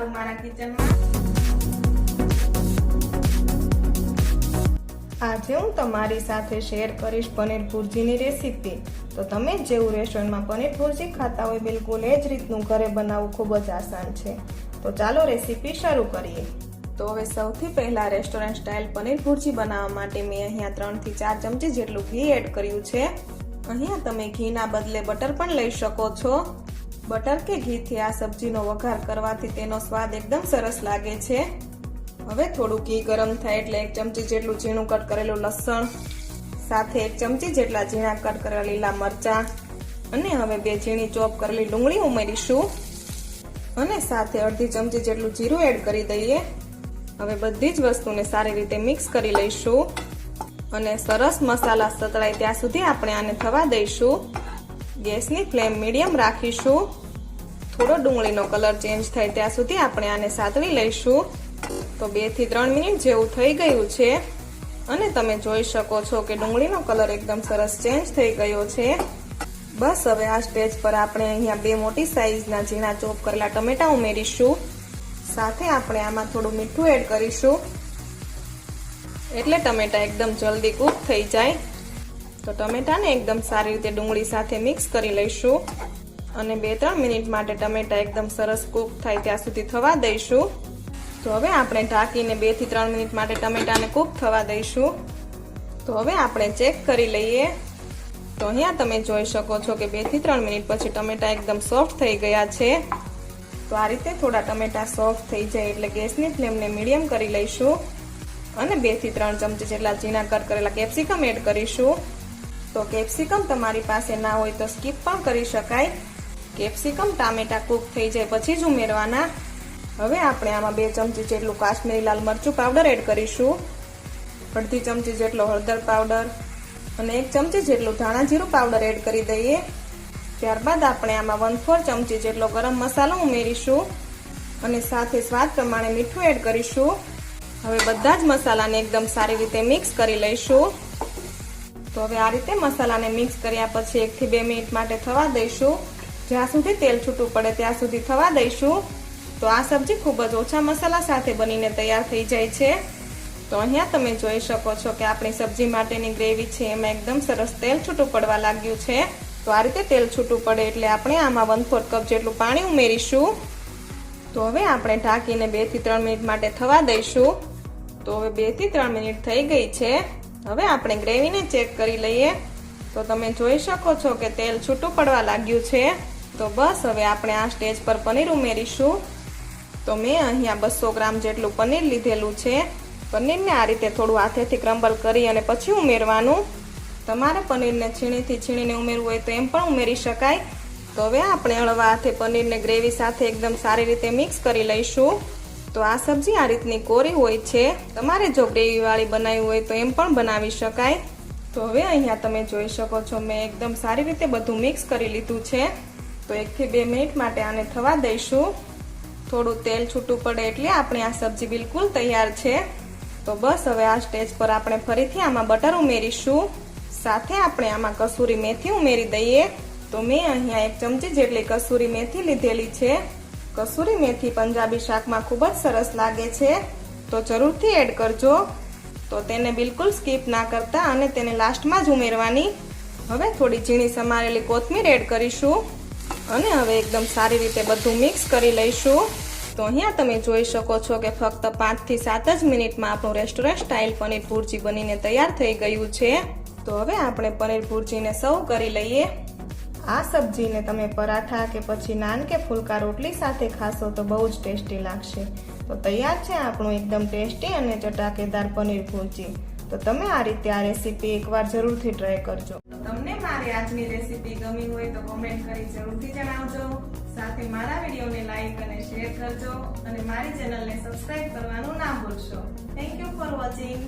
તમારું મારા કિચનમાં। આજે હું તમારી સાથે શેર કરીશ પનીર ભુરજીની રેસીપી। તો તમે જેવું રેસ્ટોરન્ટમાં પનીર ભુરજી ખાતા હોય બિલકુલ એ જ રીતનું ઘરે બનાવવું ખૂબ જ આસાન છે। તો ચાલો રેસીપી શરૂ કરીએ। તો હવે સૌથી પહેલા રેસ્ટોરન્ટ સ્ટાઇલ પનીર ભુરજી બનાવવા માટે મેં અહીંયા 3 થી 4 ચમચી જેટલું ઘી એડ કર્યું છે। અહીંયા તમે ઘીના બદલે બટર પણ લઈ શકો છો। બટર કે ઘીથી આ સબ્જીનો વઘાર કરવાથી તેનો સ્વાદ એકદમ સરસ લાગે છે। હવે થોડું ઘી ગરમ થાય એટલે 1 ચમચી જેટલું ઝીણું કટ કરેલું લસણ, સાથે 1 ચમચી જેટલા ઝીણા કટ કરેલા લીલા મરચાં અને હવે 2 ઝીણી ચોપ કરેલી ડુંગળી ઉમેરીશું અને સાથે અડધી ચમચી જેટલું જીરું એડ કરી દઈએ। હવે બધી જ વસ્તુને સારી રીતે મિક્સ કરી લઈશું અને સરસ મસાલા સતળાય ત્યાં સુધી આપણે આને થવા દઈશું। ગેસની ફ્લેમ મીડિયમ રાખીશું। થોડો ડુંગળીનો કલર ચેન્જ થાય ત્યાં સુધી આપણે આને સાતળી લઈશું। તો 2 થી 3 મિનિટ જેવું થઈ ગયું છે અને તમે જોઈ શકો છો કે ડુંગળીનો કલર એકદમ સરસ ચેન્જ થઈ ગયો છે। બસ હવે આ સ્ટેજ પર આપણે અહીંયા 2 મોટી સાઈઝના ઝીણા ચોપ કરેલા ટમેટા ઉમેરીશું। સાથે આપણે આમાં થોડું મીઠું એડ કરીશું એટલે ટમેટા એકદમ જલ્દી કૂક થઈ જાય। તો ટમેટાને એકદમ સારી રીતે ડુંગળી સાથે મિક્સ કરી લઈશું અને 2-3 મિનિટ માટે ટમેટા એકદમ સરસ કૂક થાય ત્યાં સુધી થવા દઈશું। તો હવે આપણે ઢાંકીને 2 થી 3 મિનિટ માટે ટમેટાને કૂક થવા દઈશું। તો હવે આપણે ચેક કરી લઈએ। તો અહીંયા તમે જોઈ શકો છો કે 2 થી 3 મિનિટ પછી ટમેટા એકદમ સોફ્ટ થઈ ગયા છે। તો આ રીતે થોડા ટમેટા સોફ્ટ થઈ જાય એટલે ગેસની ફ્લેમને મીડિયમ કરી લઈશું અને 2 થી 3 ચમચી જેટલા ઝીણા કટ કરેલા કેપ્સિકમ એડ કરીશું। તો કેપ્સિકમ તમારી પાસે ના હોય તો સ્કીપ પણ કરી શકાય। કેપ્સિકમ ટામેટા કૂક થઈ જાય પછી જ ઉમેરવાના। હવે આપણે આમાં 2 ચમચી જેટલું કાશ્મીરી લાલ મરચું પાવડર એડ કરીશું, અડધી ચમચી જેટલો હળદર પાવડર અને 1 ચમચી જેટલું ધાણા જીરું પાવડર એડ કરી દઈએ। ત્યારબાદ આપણે આમાં 1/4 ચમચી જેટલો ગરમ મસાલો ઉમેરીશું અને સાથે સ્વાદ પ્રમાણે મીઠું એડ કરીશું। હવે બધા જ મસાલાને એકદમ સારી રીતે મિક્સ કરી લઈશું। તો હવે આ રીતે મસાલાને મિક્સ કર્યા પછી 1 થી 2 મિનિટ માટે થવા દઈશું, જ્યાં સુધી તેલ છૂટું પડે ત્યાં સુધી થવા દઈશું। તો આ સબ્જી ખૂબ જ ઓછા મસાલા સાથે બનીને તૈયાર થઈ જાય છે। તો અહીંયા તમે જોઈ શકો છો કે આપણી સબ્જી માટેની ગ્રેવી છે એમાં એકદમ સરસ તેલ છૂટું પડવા લાગ્યું છે। તો આ રીતે તેલ છૂટું પડે એટલે આપણે આમાં 1/4 કપ જેટલું પાણી ઉમેરીશું। તો હવે આપણે ઢાંકીને 2 થી 3 મિનિટ માટે થવા દઈશું। તો હવે 2 થી 3 મિનિટ થઈ ગઈ છે। હવે આપણે ગ્રેવીને ચેક કરી લઈએ। તો તમે જોઈ શકો છો કે તેલ છૂટું પડવા લાગ્યું છે। તો બસ હવે આપણે આ સ્ટેજ પર પનીર ઉમેરીશું। તો મેં અહીંયા 200 ગ્રામ જેટલું પનીર લીધેલું છે। પનીરને આ રીતે થોડું હાથેથી ક્રમ્બલ કરી અને પછી ઉમેરવાનું। તમારે પનીરને છીણીથી છીણીને ઉમેરવું હોય તો એમ પણ ઉમેરી શકાય। તો હવે આપણે હળવા હાથે પનીરને ગ્રેવી સાથે એકદમ સારી રીતે મિક્સ કરી લઈશું। તો આ સબ્જી આ રીતની કોરી હોય છે, તમારે જો ગ્રેવીવાળી બનાવી હોય તો એમ પણ બનાવી શકાય। તો હવે અહીંયા તમે જોઈ શકો છો મેં એકદમ સારી રીતે બધું મિક્સ કરી લીધું છે। તો 1 થી 2 મિનિટ માટે આને થવા દઈશું। થોડું તેલ છૂટું પડે એટલે આપણી આ સબ્જી બિલકુલ તૈયાર છે। તો બસ હવે આ સ્ટેજ પર આપણે ફરીથી આમાં બટર ઉમેરીશું, સાથે આપણે આમાં કસૂરી મેથી ઉમેરી દઈએ। તો મેં અહીંયા 1 ચમચી જેટલી કસૂરી મેથી લીધેલી છે। કસૂરી મેથી પંજાબી શાકમાં ખૂબ જ સરસ લાગે છે, તો જરૂરથી એડ કરજો। તો તેને બિલકુલ સ્કીપ ના કરતા અને તેને લાસ્ટમાં જ ઉમેરવાની। હવે થોડી ઝીણી સમારેલી કોથમીર એડ કરીશું અને હવે એકદમ સારી રીતે બધું મિક્સ કરી લઈશું। તો અહીંયા તમે જોઈ શકો છો કે ફક્ત 5 થી 7 જ મિનિટમાં આપણું રેસ્ટોરન્ટ સ્ટાઇલ પનીર ભુરજી બનીને તૈયાર થઈ ગયું છે। તો હવે આપણે પનીર ભુરજીને સર્વ કરી લઈએ। આ સબ્જીને તમે પરાઠા કે પછી નાન કે ફુલકા રોટલી સાથે ખાશો તો બહુ જ ટેસ્ટી લાગશે। તો તૈયાર છે આપણું એકદમ ટેસ્ટી અને ચટાકેદાર પનીર ભુરજી। તો તમે આ રીતે આ રેસીપી એકવાર જરૂરથી ટ્રાય કરજો। તો તમને મારી આજની રેસીપી ગમી હોય તો કોમેન્ટ કરી જરૂરથી જણાવજો, સાથે મારા વિડીયોને લાઈક અને શેર કરજો અને મારી ચેનલને સબસ્ક્રાઇબ કરવાનું ના ભૂલશો। Thank you for watching.